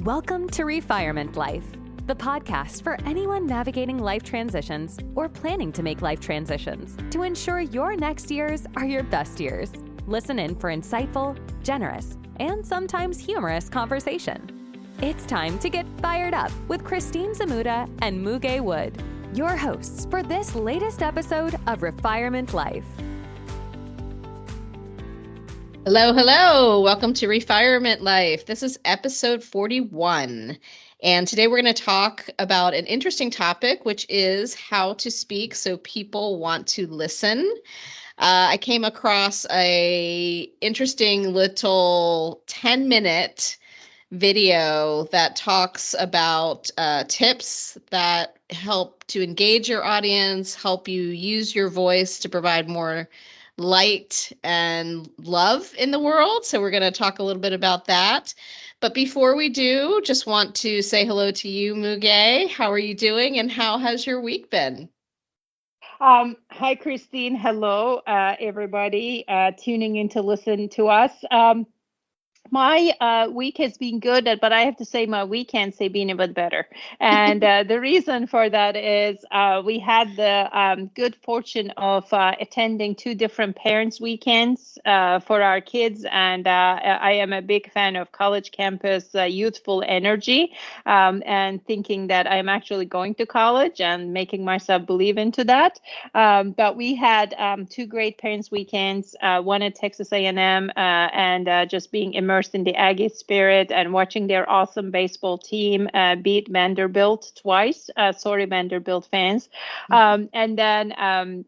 Welcome to Refirement Life, the podcast for anyone navigating life transitions or planning to make life transitions to ensure your next years are your best years. Listen in for insightful, generous, and sometimes humorous conversation. It's time to get fired up with Christine Zamuda and Muge Wood, your hosts for this latest episode of Refirement Life. Hello, hello. Welcome to Refirement Life. This is episode 41. And today we're going to talk about an interesting topic, which is how to speak so people want to listen. I came across a interesting little 10-minute video that talks about tips that help to engage your audience, help you use your voice to provide more light and love in the world. So we're going to talk a little bit about that. But before we do, just want to say hello to you, Muge. How are you doing and how has your week been? Hi, Christine. Hello, everybody tuning in to listen to us. My week has been good, but I have to say my weekends have been a bit better. And the reason for that is we had the good fortune of attending two different parents' weekends for our kids. And I am a big fan of college campus youthful energy and thinking that I'm actually going to college and making myself believe into that. But we had two great parents' weekends, one at Texas A&M and just being immersed in the Aggie spirit and watching their awesome baseball team beat Vanderbilt twice. Sorry, Vanderbilt fans. And then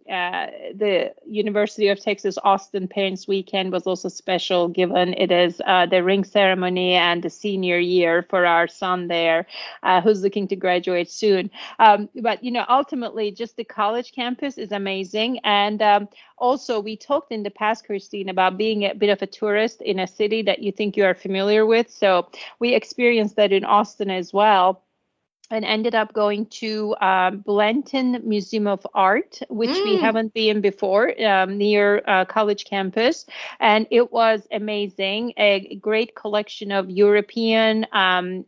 the University of Texas Austin Parents Weekend was also special, given it is the ring ceremony and the senior year for our son there, who's looking to graduate soon. But, you know, ultimately, just the college campus is amazing. And also, we talked in the past, Christine, about being a bit of a tourist in a city that you think you are familiar with. So we experienced that in Austin as well, and ended up going to Blanton Museum of Art, which we haven't been before, near college campus. And it was amazing, a great collection of European,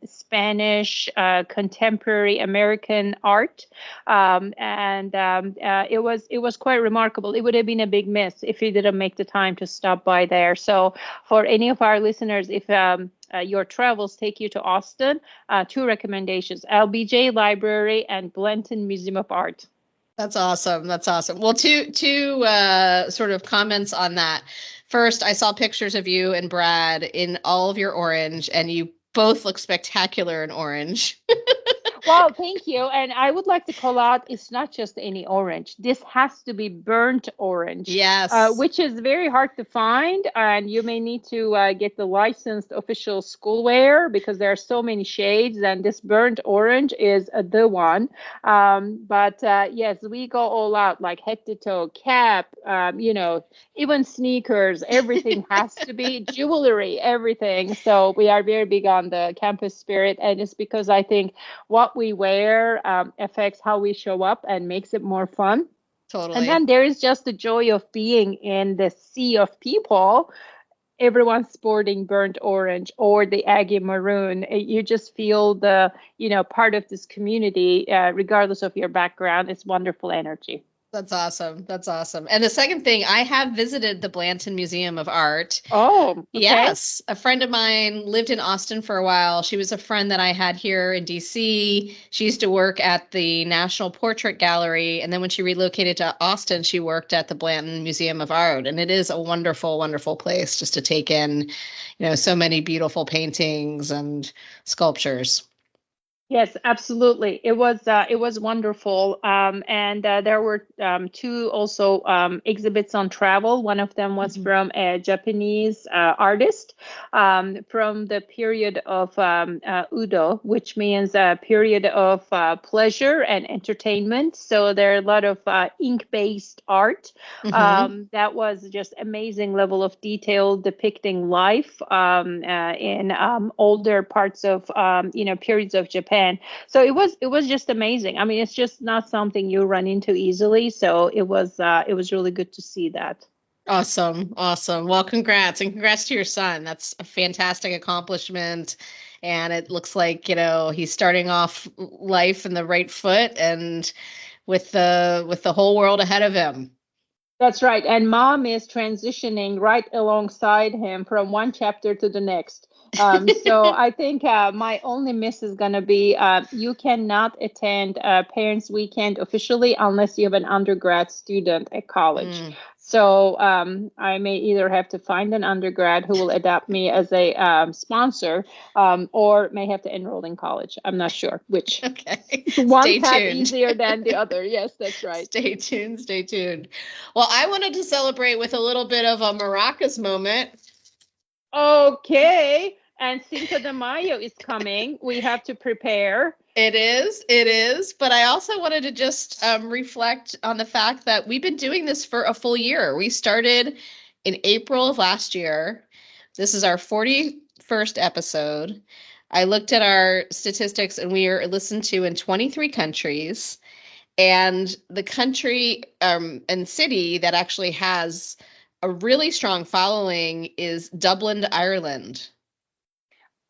Spanish, contemporary American art. It was quite remarkable. It would have been a big miss if you didn't make the time to stop by there. So for any of our listeners, if your travels take you to Austin, two recommendations: LBJ Library and Blanton Museum of Art. That's awesome. That's awesome. Well, two sort of comments on that. First, I saw pictures of you and Brad in all of your orange, and you both look spectacular in orange. Well, thank you. And I would like to call out, it's not just any orange. This has to be burnt orange. Yes. Which is very hard to find. And you may need to get the licensed official schoolwear because there are so many shades. And this burnt orange is the one. But yes, we go all out, like head to toe, cap, even sneakers. Everything has to be jewelry, everything. So we are very big on the campus spirit. And it's because I think what we wear affects how we show up and makes it more fun. Totally. And then there is just the joy of being in the sea of people. Everyone's sporting burnt orange or the Aggie maroon. You just feel the, part of this community, regardless of your background. It's wonderful energy. That's awesome. That's awesome. And the second thing, I have visited the Blanton Museum of Art. Oh, okay. Yes. A friend of mine lived in Austin for a while. She was a friend that I had here in DC. She used to work at the National Portrait Gallery. And then when she relocated to Austin, she worked at the Blanton Museum of Art. And it is a wonderful, wonderful place just to take in, so many beautiful paintings and sculptures. Yes, absolutely. It was wonderful. And there were two also exhibits on travel. One of them was from a Japanese artist from the period of Udo, which means a period of pleasure and entertainment. So there are a lot of ink-based art that was just amazing level of detail depicting life in older parts of periods of Japan. So it was just amazing. I mean, it's just not something you run into easily. So it was really good to see that. Awesome. Awesome. Well, congrats, and congrats to your son. That's a fantastic accomplishment. And it looks like, he's starting off life in the right foot and with the whole world ahead of him. That's right. And mom is transitioning right alongside him from one chapter to the next. So I think my only miss is going to be you cannot attend Parents Weekend officially unless you have an undergrad student at college. So I may either have to find an undergrad who will adopt me as a sponsor or may have to enroll in college. I'm not sure which. Okay. One path easier than the other. Yes, that's right. Stay tuned. Stay tuned. Well, I wanted to celebrate with a little bit of a maracas moment. Okay. And Cinco de Mayo is coming. We have to prepare. It is. But I also wanted to just reflect on the fact that we've been doing this for a full year. We started in April of last year. This is our 41st episode. I looked at our statistics and we are listened to in 23 countries. And the country and city that actually has a really strong following is Dublin, Ireland.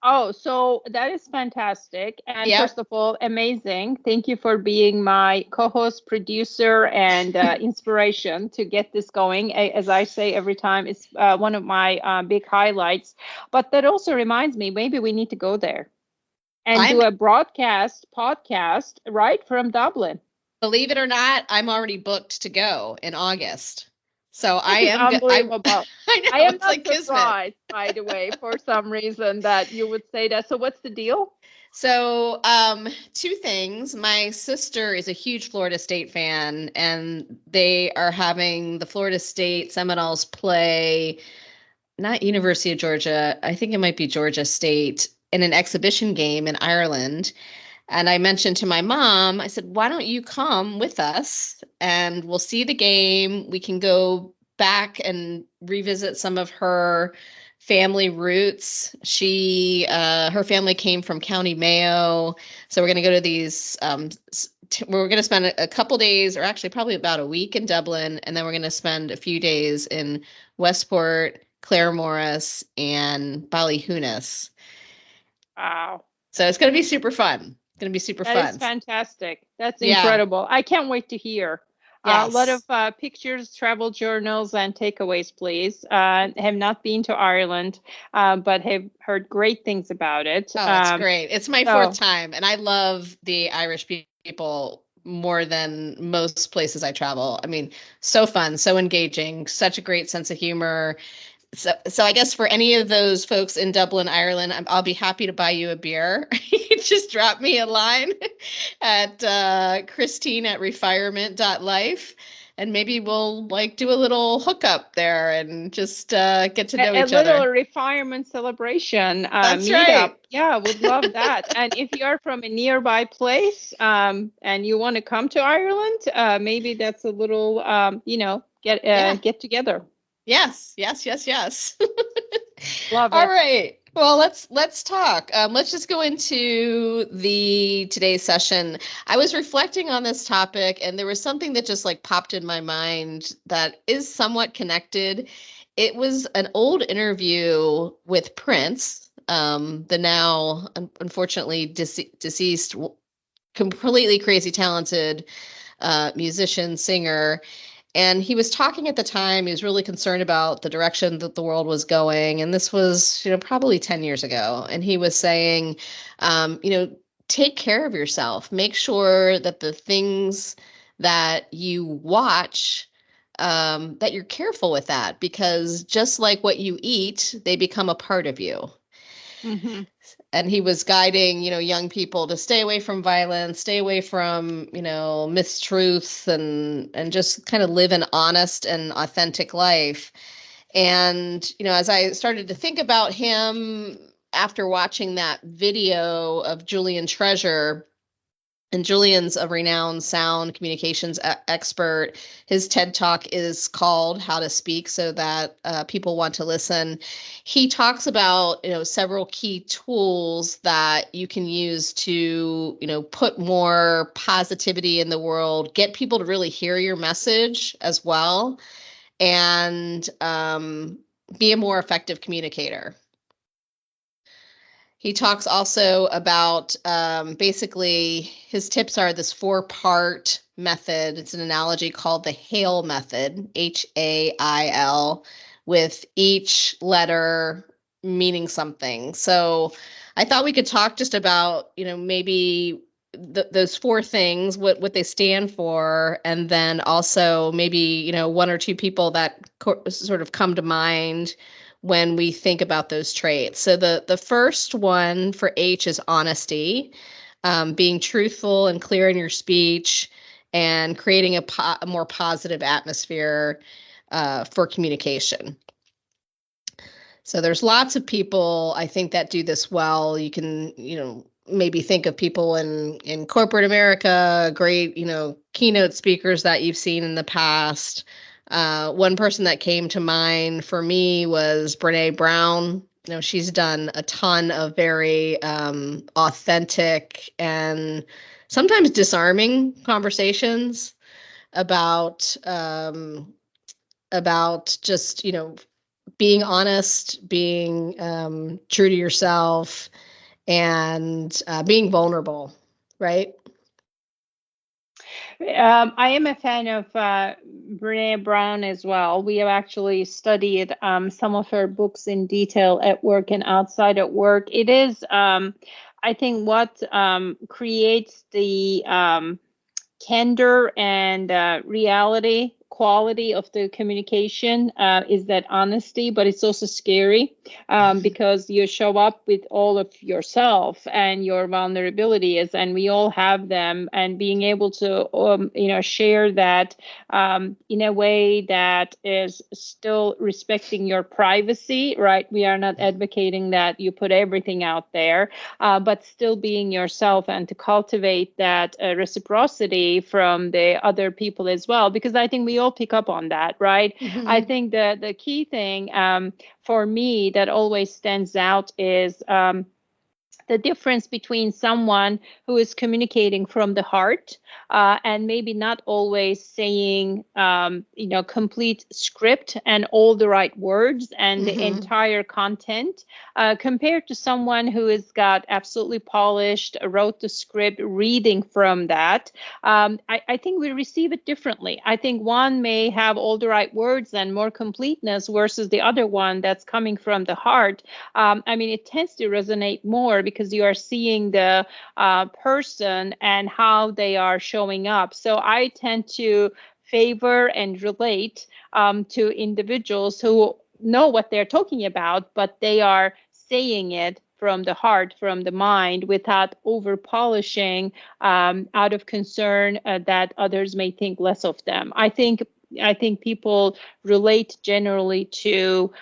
Oh, so that is fantastic. And First of all, amazing. Thank you for being my co-host, producer, and inspiration to get this going. As I say every time, it's one of my big highlights. But that also reminds me, maybe we need to go there and do a podcast, right, from Dublin. Believe it or not, I'm already booked to go in August. So I am unbelievable. I am not like surprised, by the way, for some reason that you would say that. So what's the deal? So two things. My sister is a huge Florida State fan, and they are having the Florida State Seminoles play, not University of Georgia, I think it might be Georgia State, in an exhibition game in Ireland. And I mentioned to my mom, I said, why don't you come with us and we'll see the game. We can go back and revisit some of her family roots. Her family came from County Mayo. So we're going to go to these, we're going to spend a couple days, or actually probably about a week in Dublin. And then we're going to spend a few days in Westport, Claremorris, and Ballyhoonis. Wow. So it's going to be super fun. Going to be super fun. That is fantastic. That's incredible. I can't wait to hear. Yes. A lot of pictures, travel journals, and takeaways, please. Have not been to Ireland, but have heard great things about it. Oh, it's great. It's my fourth time, and I love the Irish people more than most places I travel. I mean, so fun, so engaging, such a great sense of humor. So I guess for any of those folks in Dublin, Ireland, I'll be happy to buy you a beer. You can just drop me a line at Christine@refirement.life. And maybe we'll do a little hookup there and just get to know each other. A little retirement celebration That's meetup. Right. Yeah, would love that. And if you're from a nearby place and you want to come to Ireland, maybe that's a little, get together. Yes. Love it. All right. Well, let's talk. Let's just go into today's session. I was reflecting on this topic, and there was something that just popped in my mind that is somewhat connected. It was an old interview with Prince, the now unfortunately deceased, completely crazy talented musician, singer. And he was talking at the time, he was really concerned about the direction that the world was going. And this was, probably 10 years ago. And he was saying, take care of yourself. Make sure that the things that you watch, that you're careful with that, because just like what you eat, they become a part of you. Mm-hmm. And he was guiding, young people to stay away from violence, stay away from, mistruths, and just kind of live an honest and authentic life. And, as I started to think about him after watching that video of Julian Treasure, and Julian's a renowned sound communications expert. His TED Talk is called How to Speak, so that people want to listen. He talks about, several key tools that you can use to, put more positivity in the world, get people to really hear your message as well. and be a more effective communicator. He talks also about basically his tips are this 4-part method. It's an analogy called the HAIL method, HAIL, with each letter meaning something. So I thought we could talk just about, maybe those 4 things, what they stand for, and then also maybe, 1 or 2 people that sort of come to mind when we think about those traits. So the first one for H is honesty, being truthful and clear in your speech, and creating a more positive atmosphere for communication. So there's lots of people, I think, that do this well. You can, maybe think of people in corporate America, great, keynote speakers that you've seen in the past. One person that came to mind for me was Brené Brown. She's done a ton of very authentic and sometimes disarming conversations about just, being honest, being true to yourself, and being vulnerable, right? I am a fan of Brené Brown as well. We have actually studied some of her books in detail at work and outside at work. It is, I think, what creates the candor and reality quality of the communication is that honesty, but it's also scary because you show up with all of yourself and your vulnerabilities, and we all have them, and being able to share that in a way that is still respecting your privacy, right? We are not advocating that you put everything out there, but still being yourself, and to cultivate that reciprocity from the other people as well, because I think we all pick up on that, right? Mm-hmm. I think the key thing for me that always stands out is the difference between someone who is communicating from the heart and maybe not always saying, complete script and all the right words and the entire content, compared to someone who has got absolutely polished, wrote the script, reading from that. I think we receive it differently. I think one may have all the right words and more completeness versus the other one that's coming from the heart. It tends to resonate more because you are seeing the person and how they are showing up. So I tend to favor and relate to individuals who know what they're talking about, but they are saying it from the heart, from the mind, without over polishing out of concern that others may think less of them. I think people relate generally to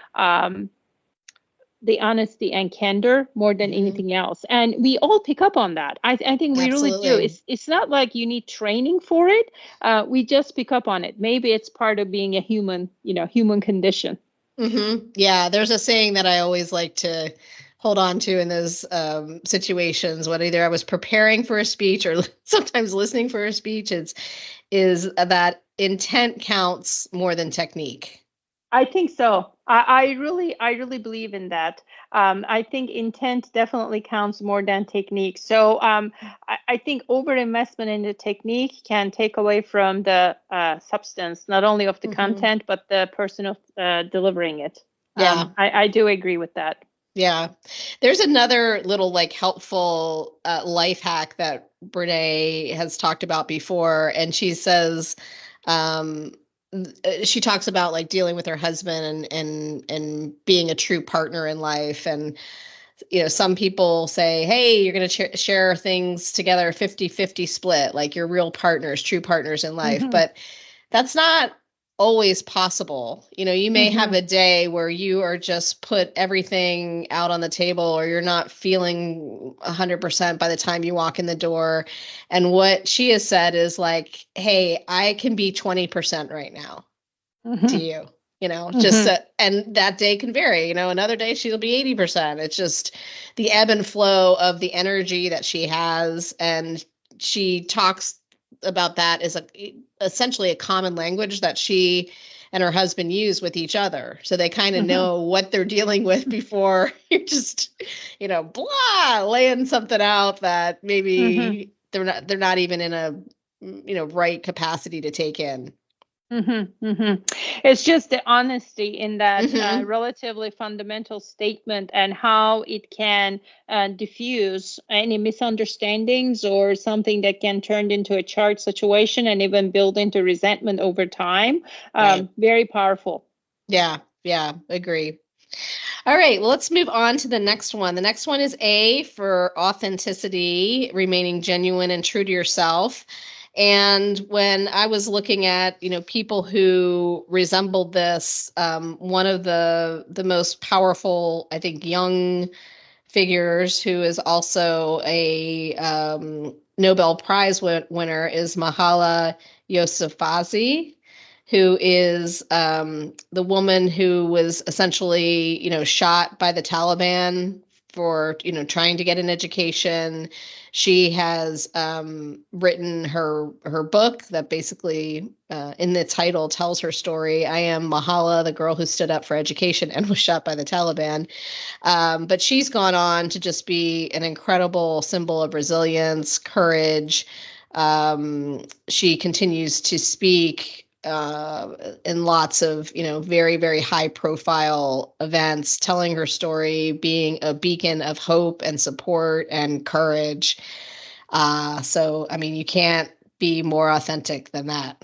the honesty and candor more than anything else. And we all pick up on that. I think we Absolutely. Really do. It's not like you need training for it. We just pick up on it. Maybe it's part of being a human, human condition. Yeah, there's a saying that I always like to hold on to in those situations when either I was preparing for a speech or sometimes listening for a speech, is that intent counts more than technique. I think so. I really believe in that. I think intent definitely counts more than technique. So I think overinvestment in the technique can take away from the substance, not only of the content, but the person of delivering it. Yeah, I do agree with that. Yeah. There's another little helpful life hack that Brené has talked about before. And she says, she talks about dealing with her husband and being a true partner in life. And, some people say, hey, you're going to share things together, 50-50 split, you're real partners, true partners in life. But that's not always possible. You may have a day where you are just put everything out on the table, or you're not feeling 100% by the time you walk in the door. And what she has said is hey, I can be 20% right now to you, just, and that day can vary, another day she'll be 80%. It's just the ebb and flow of the energy that she has. And she talks about that as essentially a common language that she and her husband use with each other. So they kind of Mm-hmm. know what they're dealing with before you're just, blah, laying something out that maybe they're not even in a, right capacity to take in. It's just the honesty in that Mm-hmm. relatively fundamental statement and how it can diffuse any misunderstandings or something that can turn into a charged situation and even build into resentment over time. Right. Very powerful. Yeah, agree. All right, well, let's move on to the next one. The next one is A for authenticity, remaining genuine and true to yourself. And when I was looking at, people who resembled this, one of the most powerful, I think, young figures who is also a Nobel Prize winner is Malala Yousafzai, who is the woman who was essentially, shot by the Taliban for, trying to get an education. She has written her book that basically in the title tells her story. I am Malala, the girl who stood up for education and was shot by the Taliban. But she's gone on to just be an incredible symbol of resilience, courage. She continues to speak in lots of, very, very high profile events, telling her story, being a beacon of hope and support and courage. So, I mean, you can't be more authentic than that.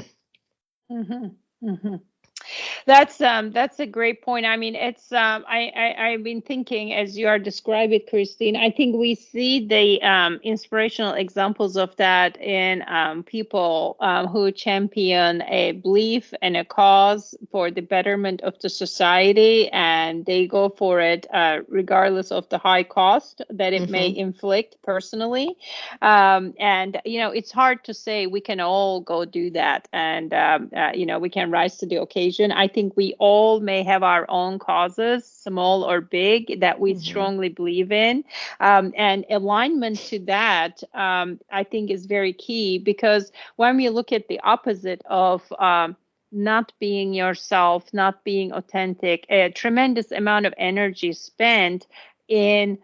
That's a great point. I mean, it's I've been thinking as you are describing it, Christine. I think we see the inspirational examples of that in people who champion a belief and a cause for the betterment of the society, and they go for it regardless of the high cost that it may inflict personally. And it's hard to say we can all go do that, and we can rise to the occasion. I think we all may have our own causes, small or big, that we strongly believe in. And alignment to that, I think, is very key, because when we look at the opposite of not being yourself, not being authentic, a tremendous amount of energy spent in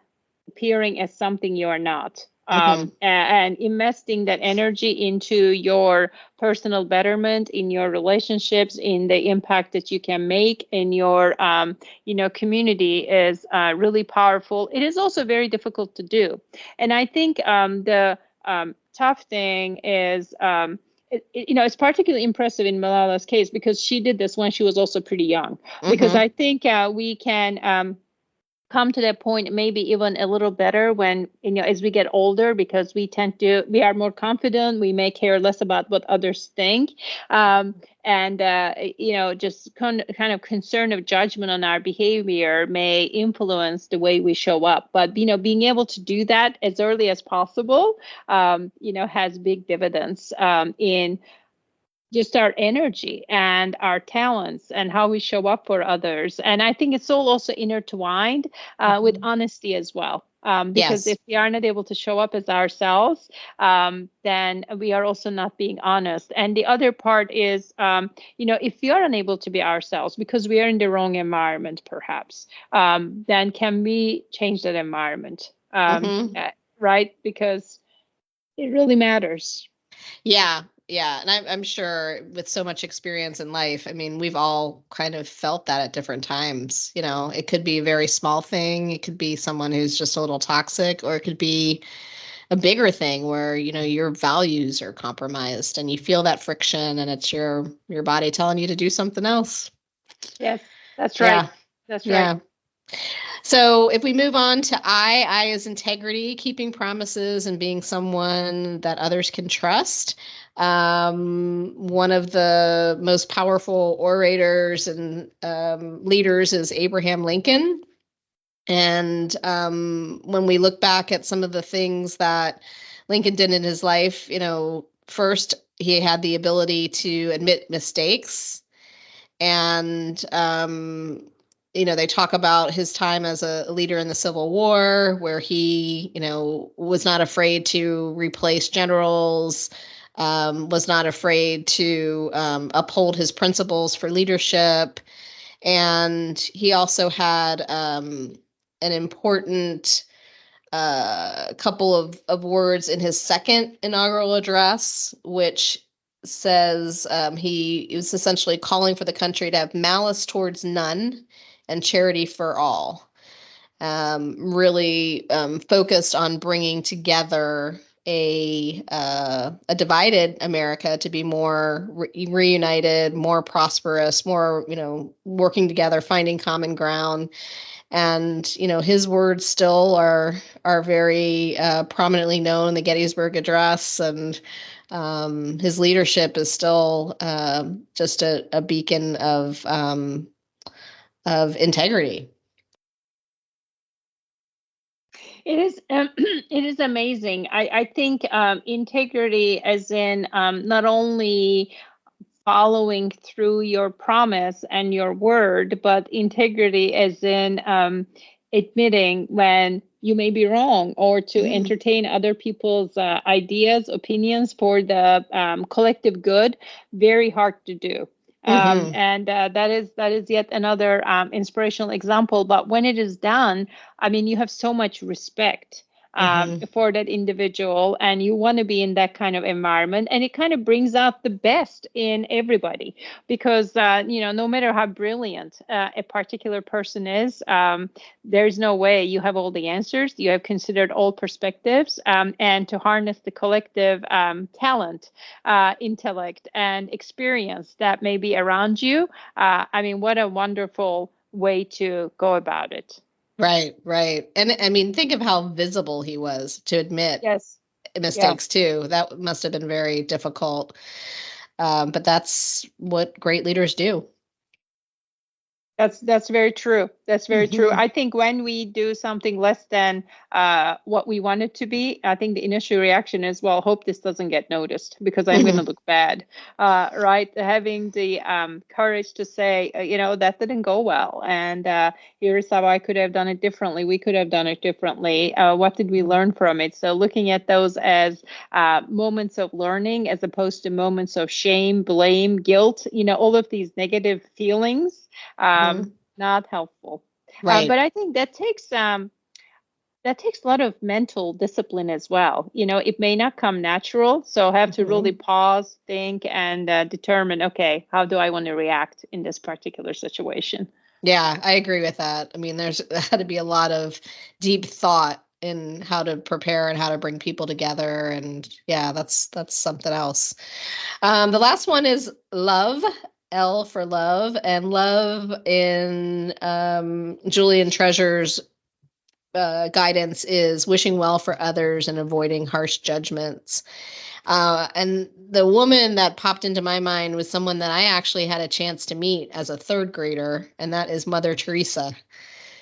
appearing as something you are not. And investing that energy into your personal betterment, in your relationships, in the impact that you can make in your community is really powerful. It is also very difficult to do. And I think the tough thing is it's particularly impressive in Malala's case because she did this when she was also pretty young. Because I think we can come to that point maybe even a little better when as we get older, because we are more confident, we may care less about what others think, and just kind of concern of judgment on our behavior may influence the way we show up. But being able to do that as early as possible has big dividends in just our energy and our talents and how we show up for others. And I think it's all also intertwined with honesty as well. Because if we are not able to show up as ourselves, then we are also not being honest. And the other part is, if we are unable to be ourselves because we are in the wrong environment, perhaps, then can we change that environment? Right? Because it really matters. Yeah. And I'm sure with so much experience in life, I mean, we've all kind of felt that at different times. It could be a very small thing. It could be someone who's just a little toxic, or it could be a bigger thing where, your values are compromised and you feel that friction and it's your body telling you to do something else. Yes, that's right. That's right. Yeah. So if we move on to I is integrity, keeping promises and being someone that others can trust. One of the most powerful orators and leaders is Abraham Lincoln. And when we look back at some of the things that Lincoln did in his life, first he had the ability to admit mistakes. And they talk about his time as a leader in the Civil War, where he, was not afraid to replace generals, was not afraid to uphold his principles for leadership. And he also had an important couple of words in his second inaugural address, which says he was essentially calling for the country to have malice towards none and charity for all. Really focused on bringing together a divided America to be more reunited, more prosperous, more, working together, finding common ground. And, his words still are very prominently known in the Gettysburg Address, and his leadership is still just a beacon of integrity. It is it is amazing. I think integrity, as in not only following through your promise and your word, but integrity as in admitting when you may be wrong, or to entertain other people's ideas, opinions for the collective good. Very hard to do. And that is yet another inspirational example. But when it is done, I mean, you have so much respect for that individual, and you want to be in that kind of environment, and it kind of brings out the best in everybody, because no matter how brilliant a particular person is, there's no way you have all the answers. You have considered all perspectives, and to harness the collective talent, intellect, and experience that may be around you. I mean, what a wonderful way to go about it. Right. And I mean, think of how visible he was to admit mistakes too. That must have been very difficult. But that's what great leaders do. That's very true. That's very true. I think when we do something less than what we want it to be, I think the initial reaction is, well, hope this doesn't get noticed because I'm going to look bad, right? Having the courage to say, that didn't go well, and here's how I could have done it differently. We could have done it differently. What did we learn from it? So looking at those as moments of learning, as opposed to moments of shame, blame, guilt, all of these negative feelings. Not helpful. Right. But I think that takes a lot of mental discipline as well. It may not come natural, so have to really pause, think, and determine, okay, how do I want to react in this particular situation? Yeah, I agree with that. I mean, there's had to be a lot of deep thought in how to prepare and how to bring people together. And yeah, that's something else. The last one is love. L for love, and love in Julian Treasure's guidance is wishing well for others and avoiding harsh judgments. And the woman that popped into my mind was someone that I actually had a chance to meet as a third grader, and that is Mother Teresa.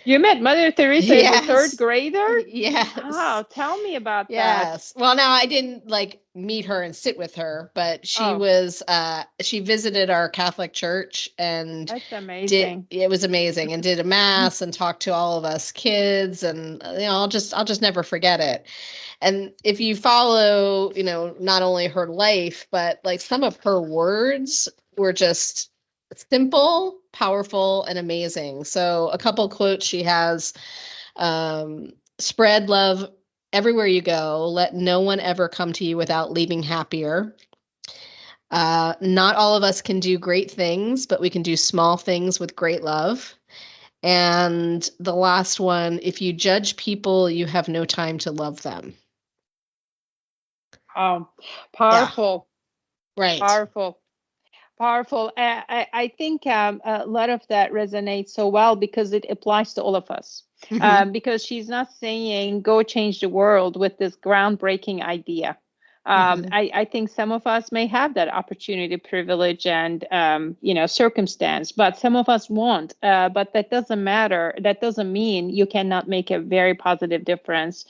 You met Mother Teresa as a third grader? Yes. Wow, tell me about that. Yes. Well, now I didn't meet her and sit with her, but she was she visited our Catholic church, and that's amazing. It was amazing, and did a mass and talked to all of us kids, and I'll just never forget it. And if you follow, not only her life, but some of her words were just simple, powerful, and amazing. So a couple quotes she has: spread love everywhere you go. Let no one ever come to you without leaving happier. Not all of us can do great things, but we can do small things with great love. And the last one: if you judge people, you have no time to love them. Powerful. Yeah. Right. Powerful. I think a lot of that resonates so well because it applies to all of us. Because she's not saying go change the world with this groundbreaking idea. I think some of us may have that opportunity, privilege, and circumstance, but some of us won't. But that doesn't matter. That doesn't mean you cannot make a very positive difference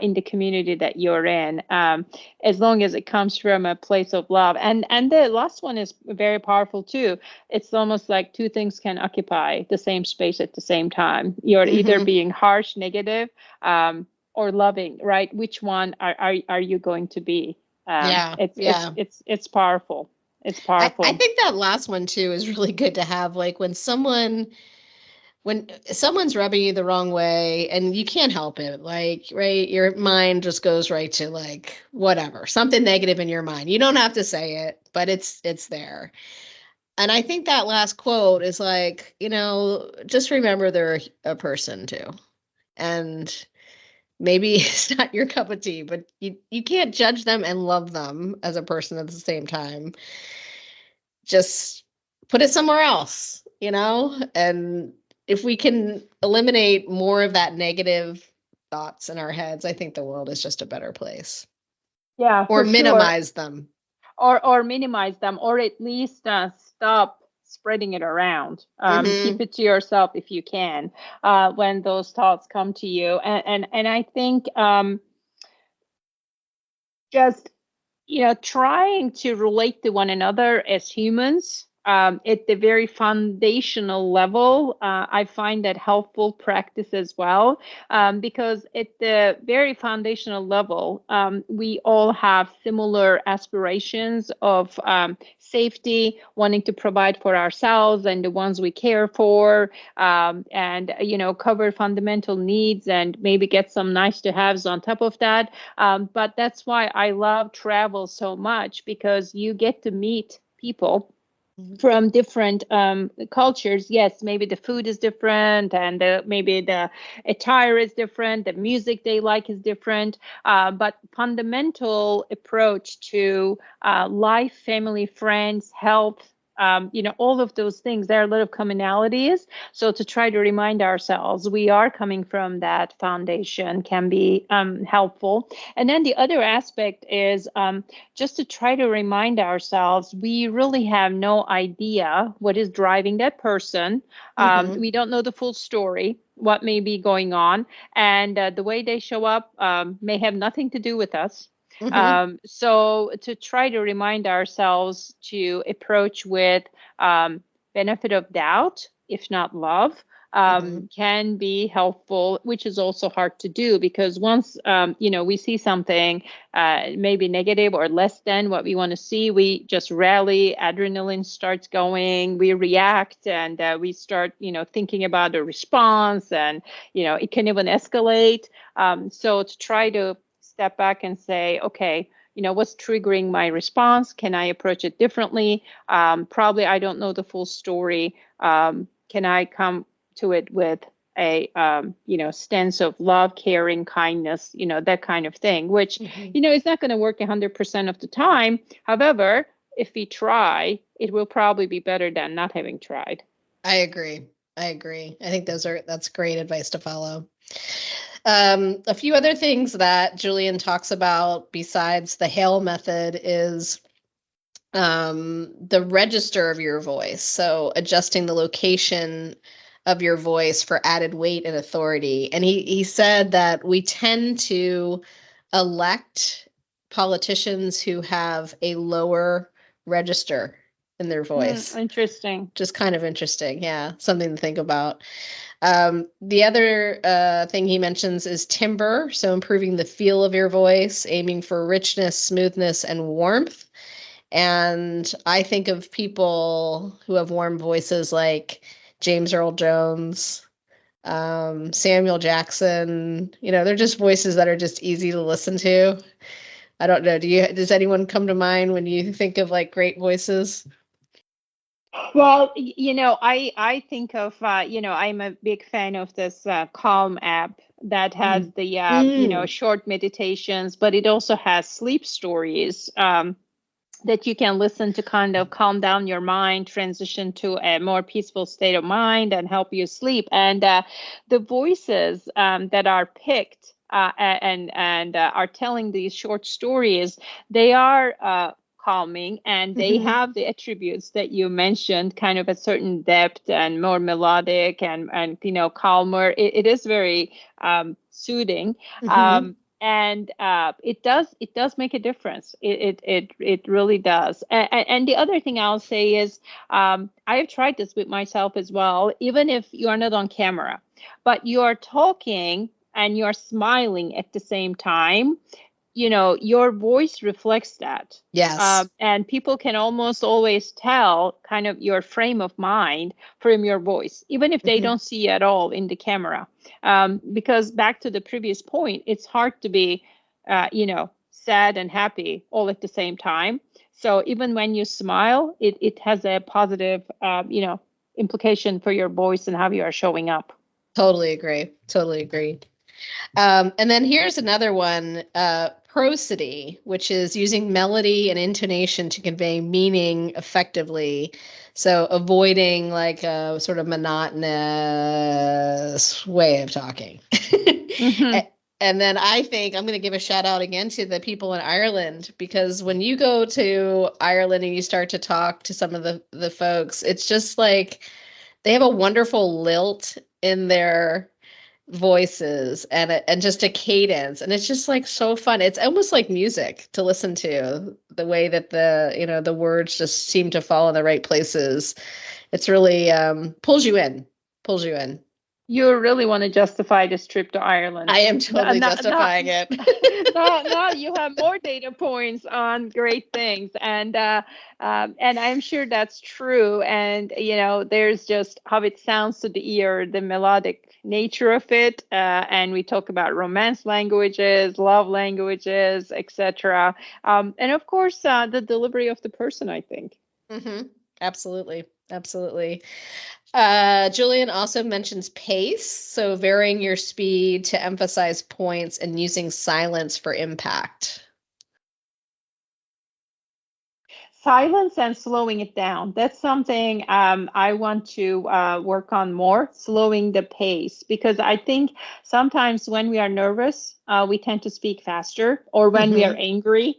in the community that you're in, as long as it comes from a place of love. And the last one is very powerful too. It's almost like two things can occupy the same space at the same time. You're either being harsh, negative, or loving, right? Which one are you going to be? It's powerful. It's powerful. I think that last one too is really good to have. Like when someone's rubbing you the wrong way and you can't help it, like, right, your mind just goes right to like whatever, something negative in your mind. You don't have to say it, but it's there. And I think that last quote is like, just remember they're a person too. And maybe it's not your cup of tea, but you can't judge them and love them as a person at the same time. Just put it somewhere else, and if we can eliminate more of that negative thoughts in our heads, I think the world is just a better place. Yeah, or minimize them. Or minimize them, or at least stop spreading it around. Keep it to yourself if you can when those thoughts come to you. And I think just trying to relate to one another as humans at the very foundational level, I find that helpful practice as well, because at the very foundational level, we all have similar aspirations of safety, wanting to provide for ourselves and the ones we care for, and cover fundamental needs and maybe get some nice to haves on top of that. But that's why I love travel so much, because you get to meet people from different cultures. Yes, maybe the food is different, and maybe the attire is different, the music they like is different, but fundamental approach to life, family, friends, health, all of those things, there are a lot of commonalities. So to try to remind ourselves we are coming from that foundation can be helpful. And then the other aspect is just to try to remind ourselves we really have no idea what is driving that person. We don't know the full story, what may be going on, and the way they show up may have nothing to do with us. So to try to remind ourselves to approach with benefit of doubt, if not love, can be helpful, which is also hard to do, because once we see something maybe negative or less than what we want to see, we just rally, adrenaline starts going, we react, and we start thinking about the response, and it can even escalate. So to try to step back and say, okay, what's triggering my response? Can I approach it differently? Probably I don't know the full story. Can I come to it with a stance of love, caring, kindness, that kind of thing, which is not going to work 100% of the time. However, if we try, it will probably be better than not having tried. I agree. I think that's great advice to follow. A few other things that Julian talks about besides the hail method is the register of your voice. So adjusting the location of your voice for added weight and authority. And he said that we tend to elect politicians who have a lower register in their voice. Interesting. Just kind of interesting. Yeah. Something to think about. The other thing he mentions is timbre. So improving the feel of your voice, aiming for richness, smoothness, and warmth. And I think of people who have warm voices like James Earl Jones, Samuel Jackson. They're just voices that are just easy to listen to. I don't know. Does anyone come to mind when you think of like great voices? Well, I think of, I'm a big fan of this Calm app that has the, short meditations, but it also has sleep stories that you can listen to kind of calm down your mind, transition to a more peaceful state of mind, and help you sleep. And the voices that are picked and are telling these short stories, they are calming, and they have the attributes that you mentioned, kind of a certain depth and more melodic and calmer. It is very soothing. And it does make a difference. It really does. And the other thing I'll say is I have tried this with myself as well. Even if you are not on camera, but you are talking and you are smiling at the same time, your voice reflects that. Yes. And people can almost always tell kind of your frame of mind from your voice, even if they Mhm. don't see at all in the camera. Because back to the previous point, it's hard to be, sad and happy all at the same time. So even when you smile, it has a positive, implication for your voice and how you are showing up. Totally agree. Totally agree. And then here's another one, prosody, which is using melody and intonation to convey meaning effectively. So avoiding like a sort of monotonous way of talking. Mm-hmm. And then I think I'm going to give a shout out again to the people in Ireland, because when you go to Ireland and you start to talk to some of the folks, it's just like they have a wonderful lilt in their voices and just a cadence, and it's just like so fun. It's almost like music to listen to, the way that the words just seem to fall in the right places. It's really pulls you in. You really want to justify this trip to Ireland. I am totally justifying it. Now you have more data points on great things, and I'm sure that's true. And there's just how it sounds to the ear, the melodic nature of it, and we talk about romance languages, love languages, etc. And of course, the delivery of the person, I think. Mm-hmm. Absolutely. Absolutely. Julian also mentions pace, so varying your speed to emphasize points and using silence for impact. Silence and slowing it down. That's something I want to work on more, slowing the pace, because I think sometimes when we are nervous, we tend to speak faster, or when we are Mm-hmm. angry,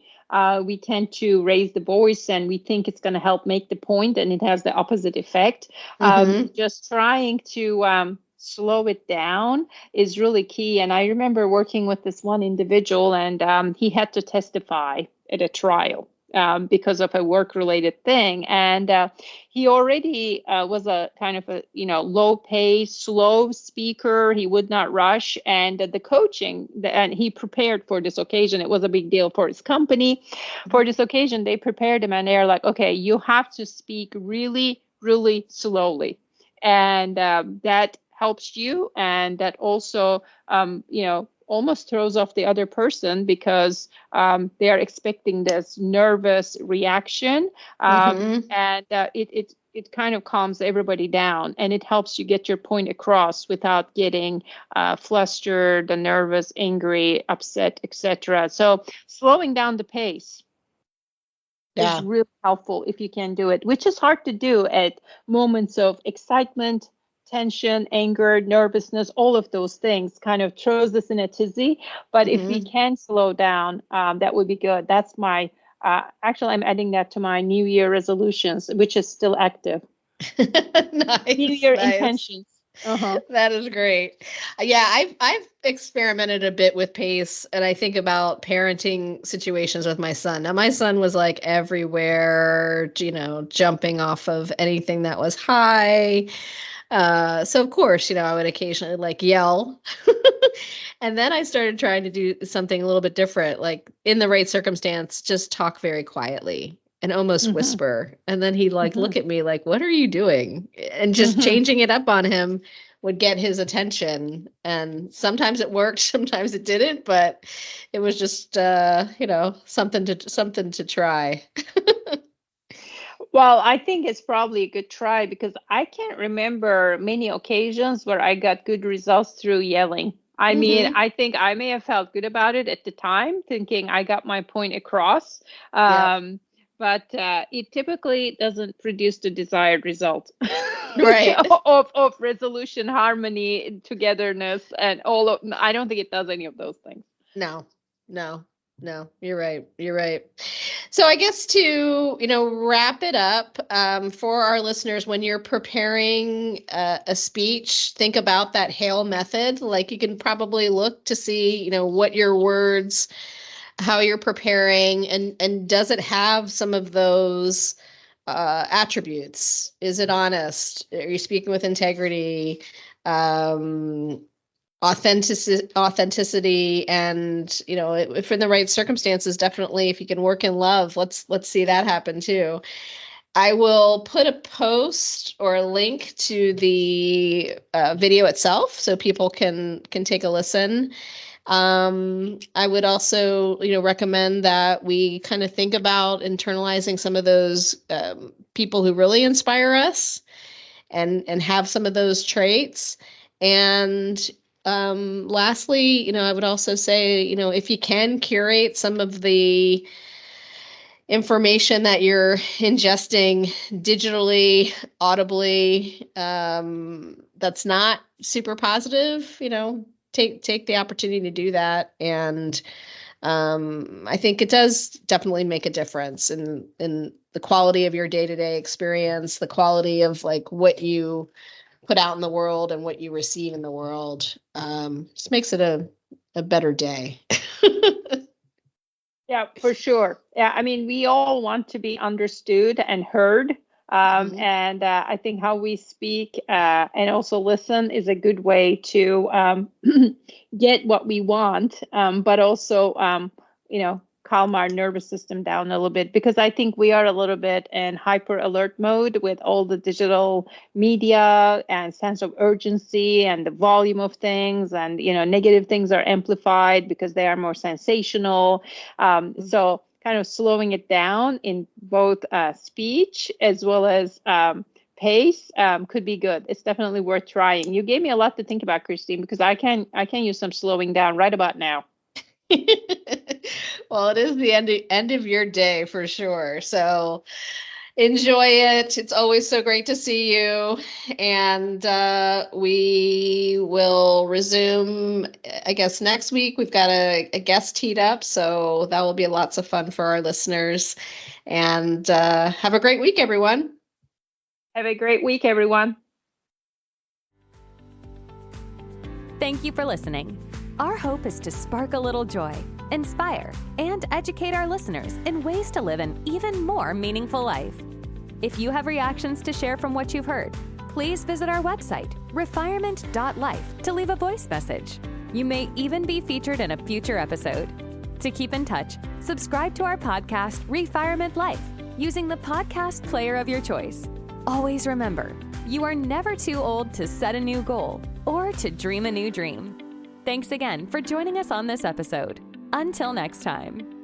we tend to raise the voice and we think it's going to help make the point, and it has the opposite effect. Mm-hmm. Just trying to slow it down is really key. And I remember working with this one individual, and he had to testify at a trial because of a work-related thing, and he already was a kind of a low pace, slow speaker. He would not rush, and the coaching, and he prepared for this occasion. It was a big deal for his company. For this occasion, they prepared him, and they're like, okay, you have to speak really, really slowly, and that helps you, and that also almost throws off the other person, because they are expecting this nervous reaction, Mm-hmm. and it kind of calms everybody down, and it helps you get your point across without getting flustered, nervous, angry, upset, etc. So slowing down the pace is Yeah. really helpful if you can do it, which is hard to do at moments of excitement, tension, anger, nervousness. All of those things kind of throws us in a tizzy. But if we Mm-hmm. can slow down, that would be good. That's my actually, I'm adding that to my New Year resolutions, which is still active. New Nice, Year nice. intentions. Uh-huh. That is great. Yeah, I've experimented a bit with pace, and I think about parenting situations with my son. Now, my son was like everywhere, jumping off of anything that was high. So of course, I would occasionally like yell. And then I started trying to do something a little bit different, like in the right circumstance, just talk very quietly and almost Mm-hmm. whisper. And then he'd like Mm-hmm. look at me like, "What are you doing?" And just Mm-hmm. changing it up on him would get his attention. And sometimes it worked, sometimes it didn't, but it was just something to try. Well, I think it's probably a good try, because I can't remember many occasions where I got good results through yelling. I mean, Hmm. I think I may have felt good about it at the time, thinking I got my point across. Yep. But it typically doesn't produce the desired result Right. of resolution, harmony, togetherness, and all of. I don't think it does any of those things. No, no, no, you're right. You're right. So I guess to, wrap it up, for our listeners, when you're preparing a speech, think about that Hale method. Like you can probably look to see, what your words, how you're preparing, and does it have some of those attributes? Is it honest? Are you speaking with integrity? Um, authenticity, and if in the right circumstances, definitely if you can work in love, let's see that happen too. I will put a post or a link to the video itself so people can take a listen. I would also, recommend that we kind of think about internalizing some of those people who really inspire us and have some of those traits. And lastly, I would also say, if you can curate some of the information that you're ingesting digitally, audibly, that's not super positive, take the opportunity to do that. And I think it does definitely make a difference in the quality of your day-to-day experience, the quality of like what you put out in the world and what you receive in the world. Just makes it a better day. Yeah, for sure. Yeah, I mean, we all want to be understood and heard. And I think how we speak and also listen is a good way to get what we want, but also, calm our nervous system down a little bit, because I think we are a little bit in hyper alert mode with all the digital media and sense of urgency and the volume of things, and negative things are amplified because they are more sensational. So kind of slowing it down in both speech as well as pace could be good. It's definitely worth trying. You gave me a lot to think about, Christine, because I can use some slowing down right about now. Well, it is the end of your day for sure. So enjoy it. It's always so great to see you. And we will resume, I guess, next week. We've got a guest teed up, so that will be lots of fun for our listeners. And have a great week, everyone. Have a great week, everyone. Thank you for listening. Our hope is to spark a little joy, inspire, and educate our listeners in ways to live an even more meaningful life. If you have reactions to share from what you've heard, please visit our website, refirement.life, to leave a voice message. You may even be featured in a future episode. To keep in touch, subscribe to our podcast, Refirement Life, using the podcast player of your choice. Always remember, you are never too old to set a new goal or to dream a new dream. Thanks again for joining us on this episode. Until next time.